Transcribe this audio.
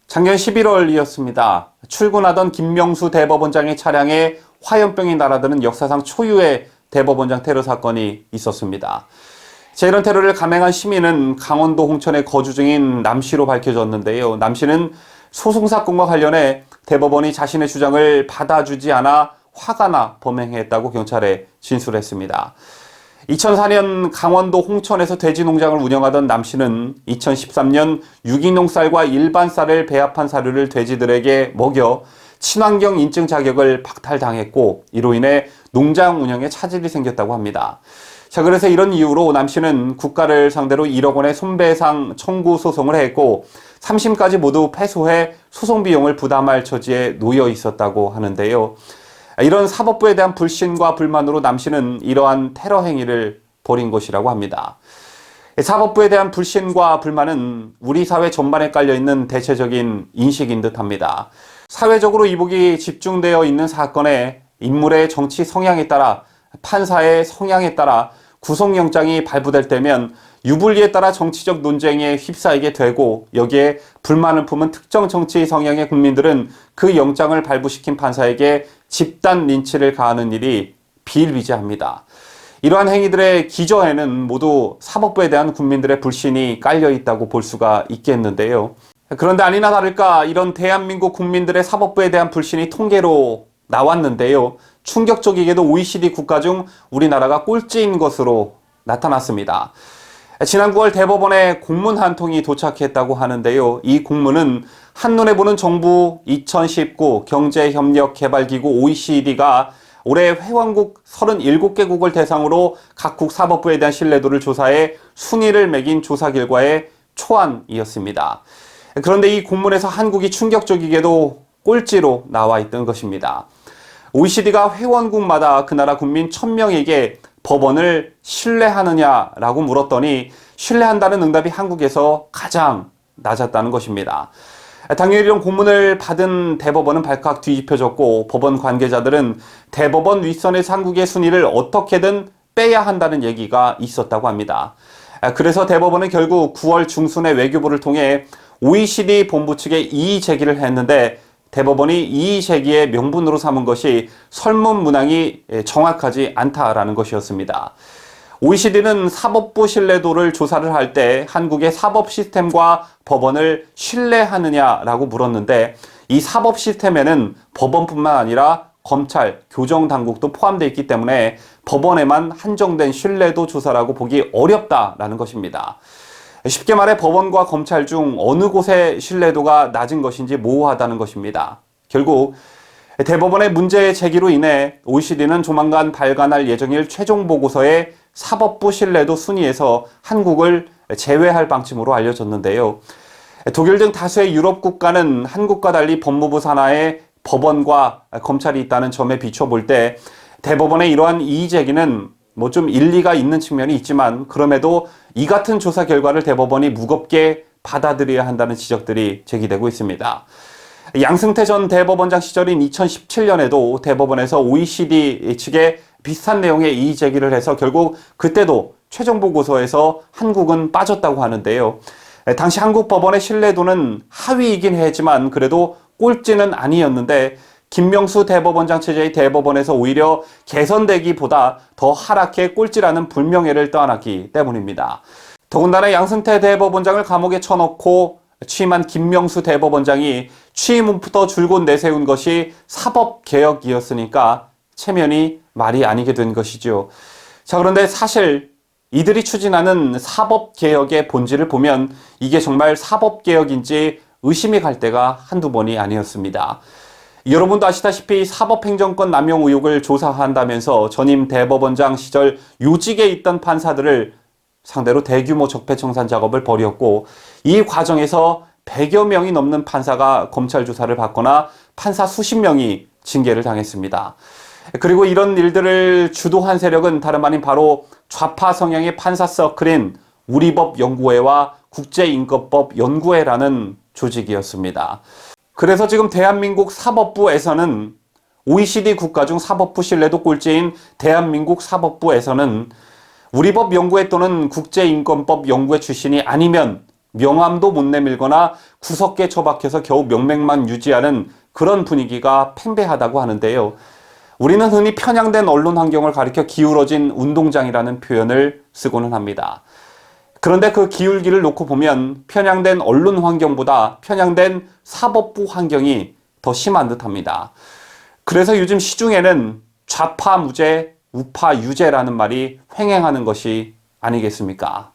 작년 11월이었습니다. 출근하던 김명수 대법원장의 차량에 화염병이 날아드는 역사상 초유의 대법원장 테러 사건이 있었습니다. 이런 테러를 감행한 시민은 강원도 홍천에 거주 중인 남 씨로 밝혀졌는데요. 남 씨는 소송 사건과 관련해 대법원이 자신의 주장을 받아주지 않아 화가 나 범행했다고 경찰에 진술했습니다. 2004년 강원도 홍천에서 돼지 농장을 운영하던 남 씨는 2013년 유기농 쌀과 일반 쌀을 배합한 사료를 돼지들에게 먹여 친환경 인증 자격을 박탈당했고, 이로 인해 농장 운영에 차질이 생겼다고 합니다. 그래서 이런 이유로 남 씨는 국가를 상대로 1억 원의 손배상 청구 소송을 했고 3심까지 모두 패소해 소송 비용을 부담할 처지에 놓여 있었다고 하는데요. 이런 사법부에 대한 불신과 불만으로 남 씨는 이러한 테러 행위를 벌인 것이라고 합니다. 사법부에 대한 불신과 불만은 우리 사회 전반에 깔려있는 대체적인 인식인 듯합니다. 사회적으로 이목이 집중되어 있는 사건에 인물의 정치 성향에 따라, 판사의 성향에 따라 구속영장이 발부될 때면 유불리에 따라 정치적 논쟁에 휩싸이게 되고, 여기에 불만을 품은 특정 정치 성향의 국민들은 그 영장을 발부시킨 판사에게 집단 린치를 가하는 일이 비일비재합니다. 이러한 행위들의 기저에는 모두 사법부에 대한 국민들의 불신이 깔려 있다고 볼 수가 있겠는데요. 그런데 아니나 다를까 이런 대한민국 국민들의 사법부에 대한 불신이 통계로 나왔는데요. 충격적이게도 OECD 국가 중 우리나라가 꼴찌인 것으로 나타났습니다. 지난 9월 대법원에 공문 한 통이 도착했다고 하는데요. 이 공문은 한눈에 보는 정부 2019 경제협력개발기구 OECD가 올해 회원국 37개국을 대상으로 각국 사법부에 대한 신뢰도를 조사해 순위를 매긴 조사 결과의 초안이었습니다. 그런데 이 공문에서 한국이 충격적이게도 꼴찌로 나와 있던 것입니다. OECD가 회원국마다 그 나라 국민 1000명에게 법원을 신뢰하느냐라고 물었더니 신뢰한다는 응답이 한국에서 가장 낮았다는 것입니다. 당연히 이런 공문을 받은 대법원은 발칵 뒤집혀졌고, 법원 관계자들은 대법원 윗선에서 한국의 순위를 어떻게든 빼야 한다는 얘기가 있었다고 합니다. 그래서 대법원은 결국 9월 중순에 외교부를 통해 OECD 본부 측에 이의 제기를 했는데, 대법원이 이의 제기의 명분으로 삼은 것이 설문 문항이 정확하지 않다라는 것이었습니다. OECD는 사법부 신뢰도를 조사를 할 때 한국의 사법 시스템과 법원을 신뢰하느냐라고 물었는데, 이 사법 시스템에는 법원뿐만 아니라 검찰, 교정당국도 포함되어 있기 때문에 법원에만 한정된 신뢰도 조사라고 보기 어렵다라는 것입니다. 쉽게 말해 법원과 검찰 중 어느 곳의 신뢰도가 낮은 것인지 모호하다는 것입니다. 결국 대법원의 문제 제기로 인해 OECD는 조만간 발간할 예정일 최종 보고서에 사법부 신뢰도 순위에서 한국을 제외할 방침으로 알려졌는데요. 독일 등 다수의 유럽 국가는 한국과 달리 법무부 산하에 법원과 검찰이 있다는 점에 비춰볼 때 대법원의 이러한 이의 제기는 좀 일리가 있는 측면이 있지만, 그럼에도 이 같은 조사 결과를 대법원이 무겁게 받아들여야 한다는 지적들이 제기되고 있습니다. 양승태 전 대법원장 시절인 2017년에도 대법원에서 OECD 측에 비슷한 내용의 이의 제기를 해서 결국 그때도 최종 보고서에서 한국은 빠졌다고 하는데요. 당시 한국 법원의 신뢰도는 하위이긴 했지만 그래도 꼴찌는 아니었는데, 김명수 대법원장 체제의 대법원에서 오히려 개선되기보다 더 하락해 꼴찌라는 불명예를 떠안았기 때문입니다. 더군다나 양승태 대법원장을 감옥에 쳐넣고 취임한 김명수 대법원장이 취임 후부터 줄곧 내세운 것이 사법개혁이었으니까 체면이 말이 아니게 된 것이죠. 그런데 사실 이들이 추진하는 사법개혁의 본질을 보면 이게 정말 사법개혁인지 의심이 갈 때가 한두 번이 아니었습니다. 여러분도 아시다시피 사법행정권 남용 의혹을 조사한다면서 전임 대법원장 시절 요직에 있던 판사들을 상대로 대규모 적폐청산 작업을 벌였고, 이 과정에서 100여 명이 넘는 판사가 검찰 조사를 받거나 판사 수십 명이 징계를 당했습니다. 그리고 이런 일들을 주도한 세력은 다름 아닌 바로 좌파 성향의 판사 서클인 우리법연구회와 국제인권법연구회라는 조직이었습니다. 그래서 지금 대한민국 사법부에서는 OECD 국가 중 사법부 신뢰도 꼴찌인 대한민국 사법부에서는 우리법연구회 또는 국제인권법연구회 출신이 아니면 명함도 못 내밀거나 구석에 처박혀서 겨우 명맥만 유지하는 그런 분위기가 팽배하다고 하는데요. 우리는 흔히 편향된 언론 환경을 가리켜 기울어진 운동장이라는 표현을 쓰고는 합니다. 그런데 그 기울기를 놓고 보면 편향된 언론 환경보다 편향된 사법부 환경이 더 심한 듯합니다. 그래서 요즘 시중에는 좌파 무죄, 우파 유죄라는 말이 횡행하는 것이 아니겠습니까?